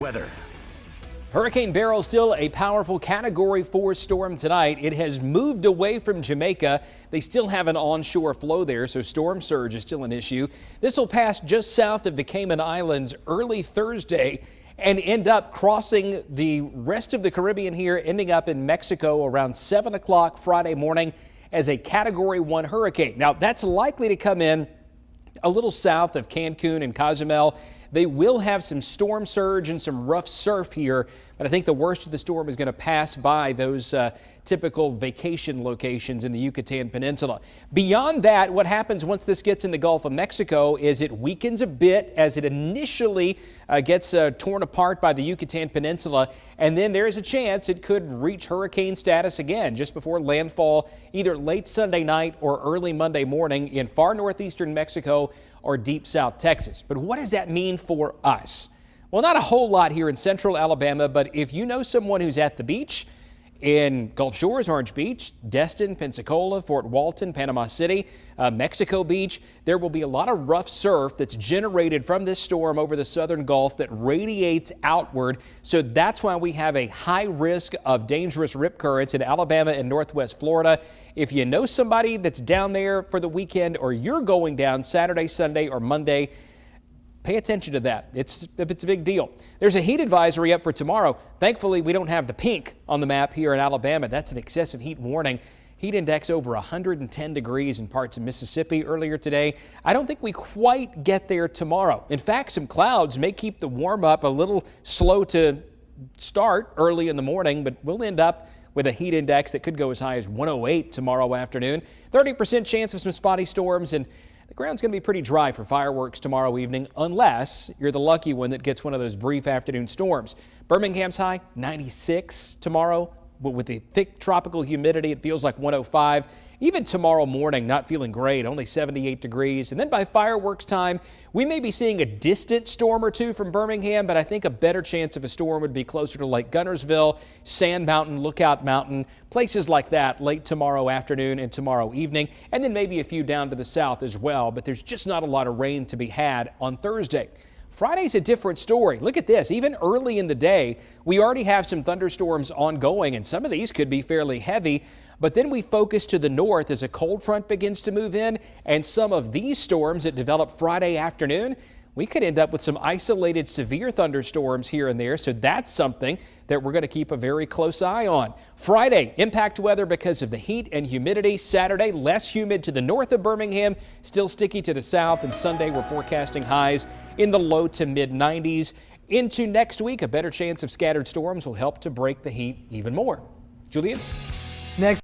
Weather. Hurricane Beryl still a powerful Category 4 storm tonight. It has moved away from Jamaica. They still have an onshore flow there, so storm surge is still an issue. This will pass just south of the Cayman Islands early Thursday and end up crossing the rest of the Caribbean here, ending up in Mexico around 7 o'clock Friday morning as a Category 1 hurricane. Now, that's likely to come in a little south of Cancun and Cozumel. They will have some storm surge and some rough surf here, but I think the worst of the storm is going to pass by those typical vacation locations in the Yucatan Peninsula. Beyond that, what happens once this gets in the Gulf of Mexico is it weakens a bit as it initially gets torn apart by the Yucatan Peninsula, and then there is a chance it could reach hurricane status again just before landfall either late Sunday night or early Monday morning in far northeastern Mexico or deep south Texas. But what does that mean for us? Well, not a whole lot here in central Alabama, but if you know someone who's at the beach in Gulf Shores, Orange Beach, Destin, Pensacola, Fort Walton, Panama City, Mexico Beach, there will be a lot of rough surf that's generated from this storm over the southern Gulf that radiates outward. So that's why we have a high risk of dangerous rip currents in Alabama and northwest Florida. If you know somebody that's down there for the weekend or you're going down Saturday, Sunday, or Monday, pay attention to that. It's a big deal. There's a heat advisory up for tomorrow. Thankfully, we don't have the pink on the map here in Alabama. That's an excessive heat warning. Heat index over 110 degrees in parts of Mississippi earlier today. I don't think we quite get there tomorrow. In fact, some clouds may keep the warm up a little slow to start early in the morning, but we'll end up with a heat index that could go as high as 108 tomorrow afternoon. 30% chance of some spotty storms, and the ground's going to be pretty dry for fireworks tomorrow evening, unless you're the lucky one that gets one of those brief afternoon storms. Birmingham's high, 96 tomorrow, but with the thick tropical humidity, it feels like 105. Even tomorrow morning, not feeling great, only 78 degrees. And then by fireworks time, we may be seeing a distant storm or two from Birmingham, but I think a better chance of a storm would be closer to Lake Guntersville, Sand Mountain, Lookout Mountain, places like that late tomorrow afternoon and tomorrow evening, and then maybe a few down to the south as well. But there's just not a lot of rain to be had on Thursday. Friday's a different story. Look at this. Even early in the day, we already have some thunderstorms ongoing, and some of these could be fairly heavy. But then we focus to the north as a cold front begins to move in, and some of these storms that develop Friday afternoon, we could end up with some isolated severe thunderstorms here and there. So that's something that we're going to keep a very close eye on. Friday, impact weather because of the heat and humidity. Saturday, less humid to the north of Birmingham, still sticky to the south. And Sunday, we're forecasting highs in the low to mid 90s. Into next week, a better chance of scattered storms will help to break the heat even more. Julian? Next.